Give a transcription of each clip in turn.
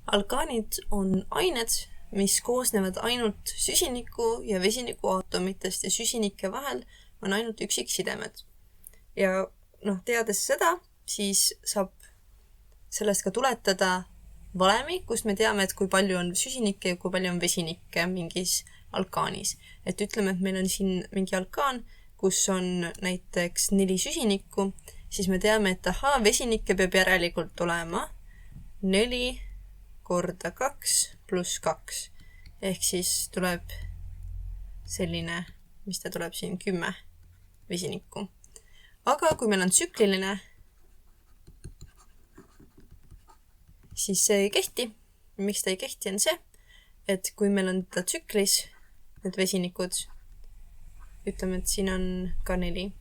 Alkaanid on ained, mis koosnevad ainult süsiniku ja vesiniku aatomitest ja süsinike vahel on ainult üksiksidemed. Ja teades seda, siis saab sellest ka tuletada valemi, kust me teame, et kui palju on süsinikke ja kui palju on vesinikke mingis alkaanis. Et ütleme, et meil on siin mingi alkaan, kus on näiteks 4 süsinikku, siis me teame, et vesinikke peab järelikult olema 4 korda 2 pluss 2. Ehk siis tuleb selline, mis ta tuleb siin 10 vesinikku. Aga kui meil on tsükliline, siis see ei kehti. Miks ta ei kehti on see, et kui meil on ta tsüklis, need vesinikud, ütleme, et siin on ka 4,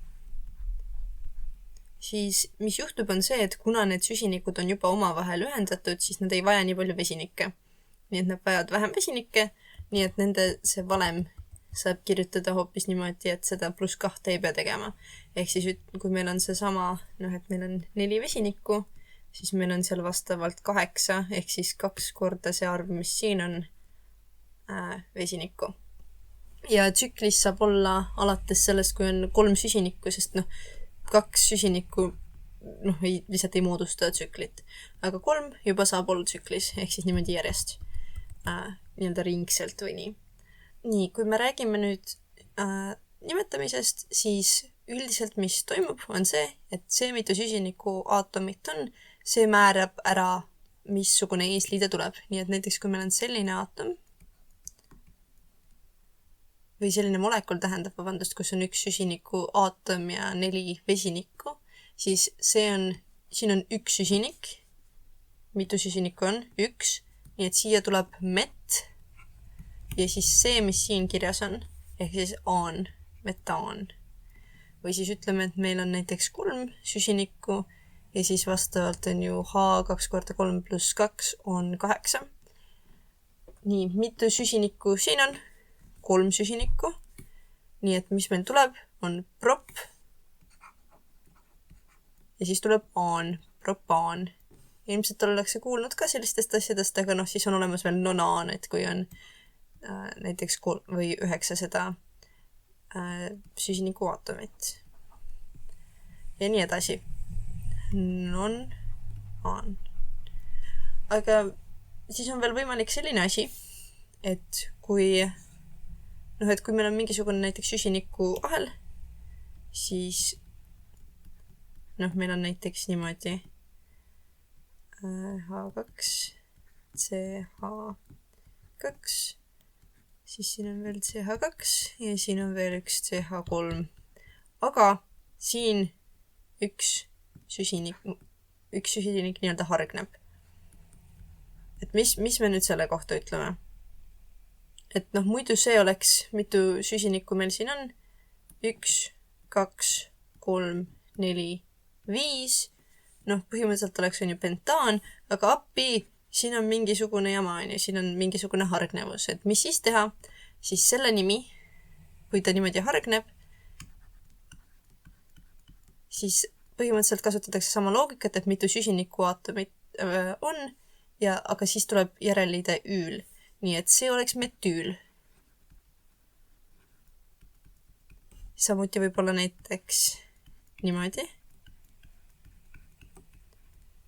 siis mis juhtub on see, et kuna need süsinikud on juba omavahel ühendatud, siis nad ei vaja nii palju vesinikke. Nii et nad vajavad vähem vesinikke, nii et nende see valem saab kirjutada hoopis niimoodi, et seda pluss 2 ei pea tegema. Ehk siis kui meil on see sama, et meil on 4 vesinikku, siis meil on seal vastavalt 8, ehk siis 2 korda see arv, mis siin on vesinikku. Ja tsüklis saab olla alates sellest, kui on 3 süsinikku, sest 2 süsinikku lihtsalt ei moodusta tsüklit. Aga 3 juba saab olla tsüklis, ehk siis niimoodi järjest nii-öelda ringselt või nii. Nii, kui me räägime nüüd nimetamisest, siis üldiselt mis toimub on see, et see, mitu süsiniku aatomit on, see määrab ära, missugune eesliide tuleb. Nii et näiteks kui meil on selline aatom, või selline molekul tähendab, kus on 1 süsiniku aatom ja 4 vesinikku, siis siin on 1 süsinik. Mitu süsinikku on? 1. Nii et siia tuleb met. Ja siis see, mis siin kirjas on, ehk siis aan, metaan. Või siis ütleme, et meil on näiteks 3 süsinikku ja siis vastavalt on ju H2 korda 3 pluss 2 on 8. Nii, mitu süsinikku siin on? 3 süsinikku. Nii et mis meil tuleb, on prop. Ja siis tuleb aan, propaan. Ilmselt ollakse kuulnud ka sellistest asjadest, aga siis on olemas veel nonaan, et kui on näiteks 9 seda süsiniku aatomit. Ja nii edasi. Non-aan. Aga siis on veel võimalik selline asi, et kui meil on mingisugune näiteks süsiniku ahel, siis meil on näiteks niimoodi H2, CH2, siis siin on veel CH2 ja siin on veel üks CH3. Aga siin üks süsinik nii-öelda hargneb. Et mis me nüüd selle kohta ütleme? Et muidu see oleks, mitu süsinikku meil siin on? 1, 2, 3, 4, 5. Põhimõtteliselt oleks on ju pentaan, aga appi, siin on mingisugune jama, siin on mingisugune hargnevus. Et mis siis teha? Siis selle nimi, kui ta niimoodi hargneb, siis põhimõtteliselt kasutatakse sama loogikat, et mitu süsiniku aatomit on, aga siis tuleb järelliide ül. Nii et see oleks metüül. Samuti võib olla näiteks niimoodi.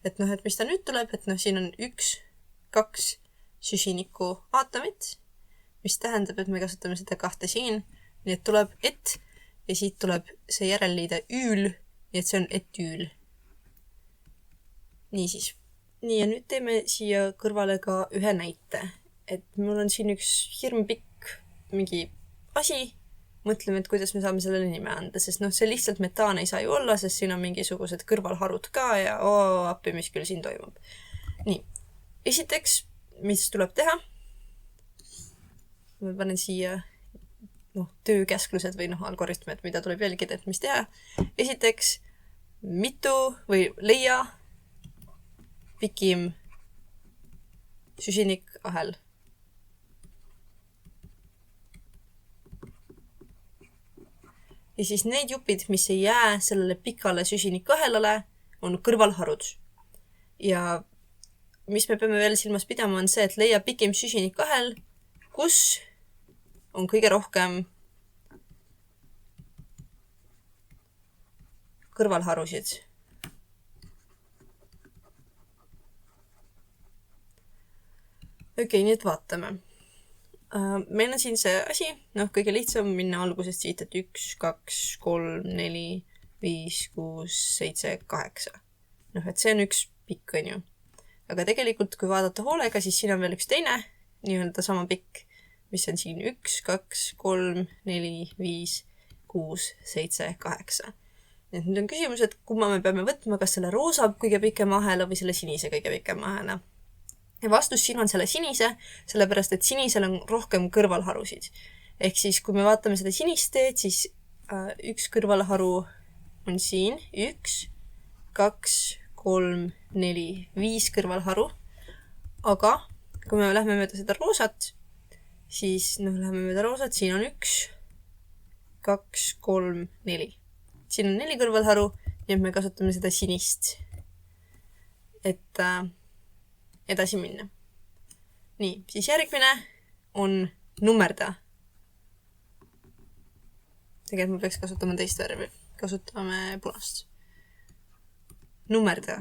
Et mis ta nüüd tuleb, et siin on 1, 2 süsiniku aatomit, mis tähendab, et me kasutame seda 2 siin, nii et tuleb et ja siit tuleb see järelliide ül, nii et see on etüül. Niisiis. Nii ja nüüd teeme siia kõrvale ka ühe näite, et mul on siin üks hirmpikk mingi asi, mõtleme, et kuidas me saame sellele nime anda, sest see lihtsalt metaan ei saa ju olla, sest siin on mingisugused kõrvalharud ka ja appi, mis küll siin toimub. Nii, esiteks, mis tuleb teha? Ma panen siia töökäsklused või algoritmed, mida tuleb jälgida, et mis teha. Esiteks, mitu või leia pikim süsinik ahel. Ja siis need jupid, mis ei jää sellele pikale süsinikuahelale, on kõrvalharud. Ja mis me peame veel silmas pidama, on see, et leia pikim süsinikahel, kus on kõige rohkem kõrvalharusid. Okei, nii et vaatame. Meil on siin see asi, kõige lihtsam minna algusest siit, et 1, 2, 3, 4, 5, 6, 7, 8. Et see on üks pikk, on ju. Aga tegelikult, kui vaadata hoolega, siis siin on veel üks teine, nii-öelda sama pikk, mis on siin 1, 2, 3, 4, 5, 6, 7, 8. Nüüd on küsimus, et kumma me peame võtma, kas selle roosa kõige pikem ahela või selle sinise kõige pikem ahela. Ja vastus siin on selle sinise, sellepärast, et sinisel on rohkem kõrvalharusid. Ehk siis, kui me vaatame seda sinist teed, siis üks kõrvalharu on siin 1, 2, 3, 4, 5 kõrvalharu. Aga kui me lähme mööda seda roosat, siis läheme mööda roosat, siin on 1, 2, 3, 4. Siin on 4 kõrvalharu, nii et me kasutame seda sinist, et edasi minna. Nii, siis järgmine on nummerda. Tegelikult ma peaks kasutama teist värvi. Kasutame punast. Nummerda.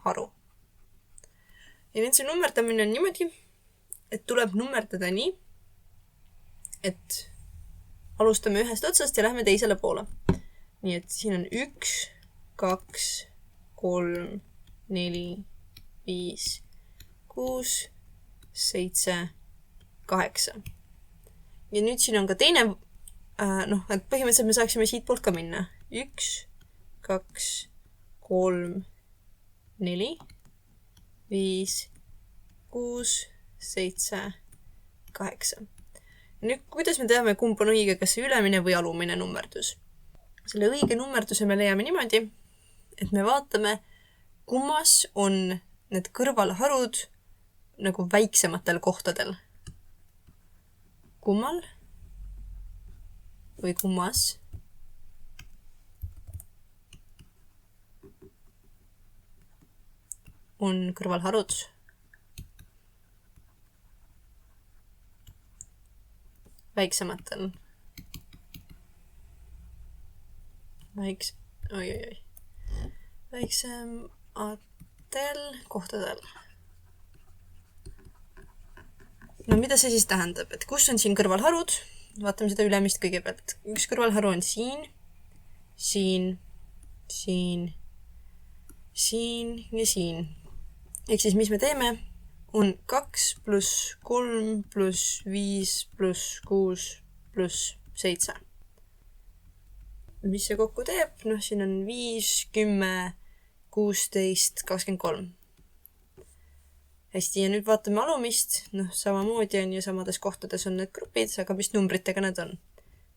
Haru. Ja nüüd see nummerdamine on niimoodi, et tuleb nummerdada nii, et alustame ühest otsast ja lähme teisele poole. Nii et siin on 1, 2, 3, 4, 5, 6, 7, 8. Ja nüüd siin on ka teine, et põhimõtteliselt me saaksime siit poolt ka minna. 1, 2, 3, 4, 5, 6, 7, 8. Nüüd, kuidas me teame, kumb on õige, kas see ülemine või alumine nummerdus? Selle õige nummerduse me leiame niimoodi, et me vaatame, kummas on need kõrvalharud nagu väiksematel kohtadel. Kummal või kummas on kõrvalharud väiksematel. Väiksematel kohtadel. Mida see siis tähendab? Et kus on siin kõrvalharud? Vaatame seda ülemist kõigepealt. Üks kõrvalharu on siin, siin, siin, siin ja siin. Ehk siis, mis me teeme, on 2 + 3 + 5 + 6 + 7. Mis see kokku teeb? Siin on 5, 10, 16, 23. Hästi, ja nüüd vaatame alumist. Samamoodi on ju samades kohtades on need grupid, aga mis numbritega need on?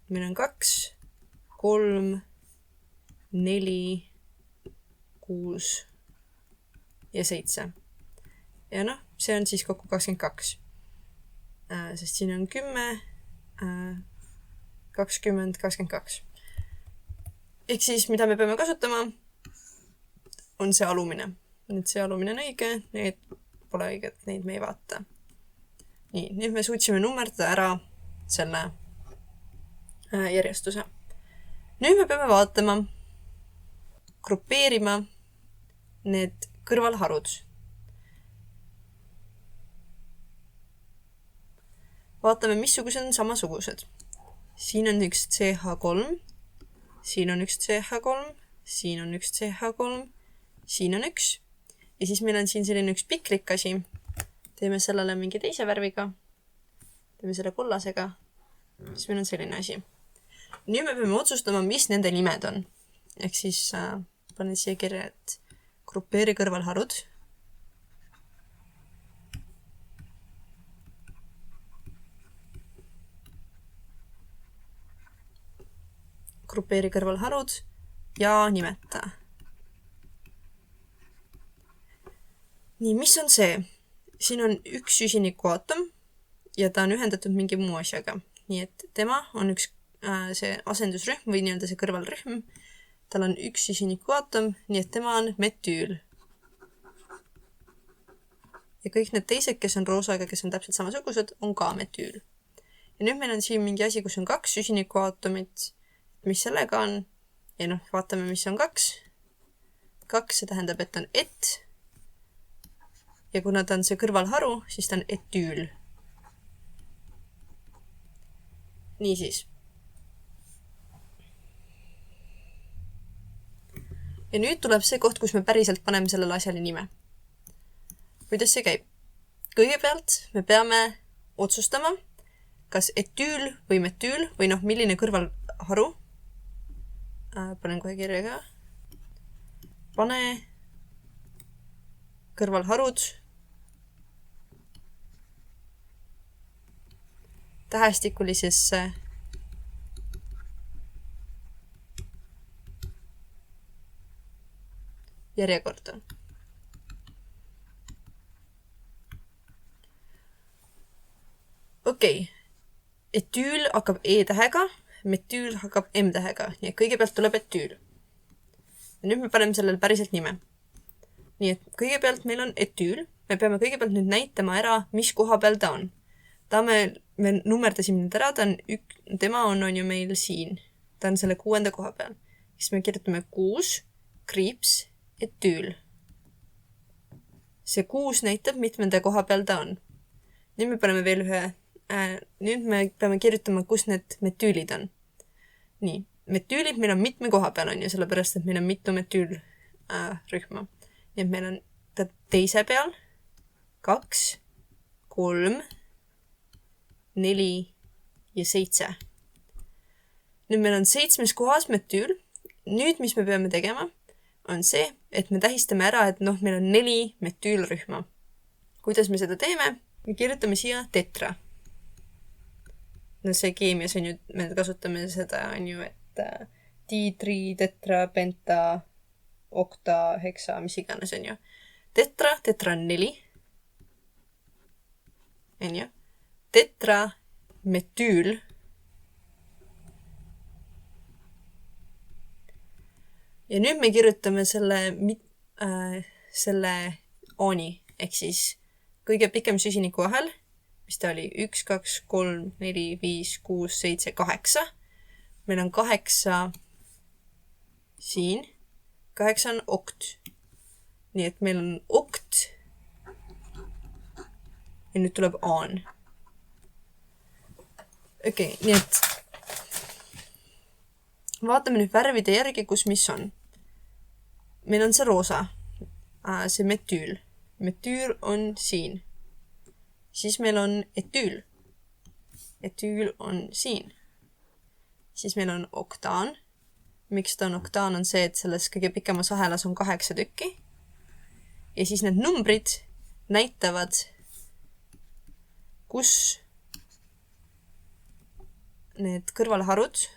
Meil on 2, 3, 4, 6 ja 7. Ja see on siis kokku 22. Sest siin on 10, 20, 22. Ehk siis, mida me peame kasutama, on see alumine. Nüüd see alumine on õige, need pole õiged, neid me ei vaata. Nii, nüüd me suutsime nummerdada ära selle järjestuse. Nüüd me peame vaatama, grupeerima need kõrvalharud. Vaatame, missugused on samasugused. Siin on üks CH3, siin on üks CH3, siin on üks CH3, siin on üks. Ja siis meil on siin selline üks piklik asi. Teeme sellele mingi teise värviga. Teeme selle kollasega. Siis meil on selline asi. Nüüd me peame otsustama, mis nende nimed on. Ehk siis panen siia kirja, et grupeeri kõrvalharud. Grupeeri kõrvalharud ja nimeta. Nii, mis on see? Siin on üks süsinikuaatom ja ta on ühendatud mingi muu asjaga. Nii et tema on üks see asendusrühm või nii-öelda see kõrvalrühm. tal on üks süsinikuaatom, nii et tema on metüül. Ja kõik need teised, kes on roosaga, kes on täpselt samasugused, on ka metüül. Ja nüüd meil on siin mingi asi, kus on 2 süsinikuaatomit. Mis sellega on? Ja noh, vaatame, mis on 2. 2, see tähendab, et on et. Ja kuna ta on see kõrvalharu, siis ta on etüül. Niisiis. Ja nüüd tuleb see koht, kus me päriselt paneme sellele asjale nime. Kuidas see käib? Kõigepealt me peame otsustama, kas etüül või metüül või noh, milline kõrvalharu. Panen kohe kirja ka. Pane kõrvalharud tähestikulisesse järjekorda. Okei. Etüül hakkab E-tähega, metüül hakkab M-tähega. Nii et kõigepealt tuleb etüül. Ja nüüd me paneme sellele päriselt nime. Nii et kõigepealt meil on etüül. Me peame kõigepealt nüüd näitama ära, mis koha peal ta on. Me nummerdasime nüüd ära, tema on ju meil siin. Ta on selle 6. koha peal. Siis me kirjutame 6, kriips, etüül. See 6 näitab, mitmenda koha peal ta on. Nüüd me paneme veel ühe. Nüüd me peame kirjutama, kus need metüülid on. Nii, metüülid meil on mitme koha peal on ju, sellepärast, et meil on mitu metüülrühma. Nii et meil on ta teise peal 2, 3, 4 ja 7. Nüüd meil on 7. kohas metüül. Nüüd, mis me peame tegema, on see, et me tähistame ära, et noh, meil on 4 metüülrühma. Kuidas me seda teeme? Me kirjutame siia tetra. No see keemias on ju, me kasutame seda on ju, et diitri, tetra, penta, okta, heksa, mis iganes on ju. Tetra on 4. On ju. Tetra, metüül. Ja nüüd me kirjutame selle aani, ehk siis kõige pikem süsinikuahel, mis ta oli 1, 2, 3, 4, 5, 6, 7, 8. Meil on 8 siin. 8 on okt. Nii et meil on okt. Ja nüüd tuleb aan. Okei, nii et vaatame nüüd värvide järgi, kus mis on. Meil on see roosa. See metüül. Metüül on siin. Siis meil on etüül. Etüül on siin. Siis meil on oktaan. Miks ta on oktaan, on see, et selles kõige pikemas ahelas on 8 tükki. Ja siis need numbrid näitavad, kus need kõrvalharud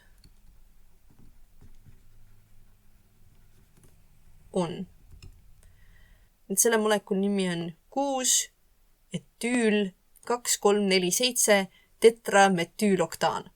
on. Et selle molekuli nimi on 6, etüül, 2, 3, 4, 7, tetrametüüloktaan.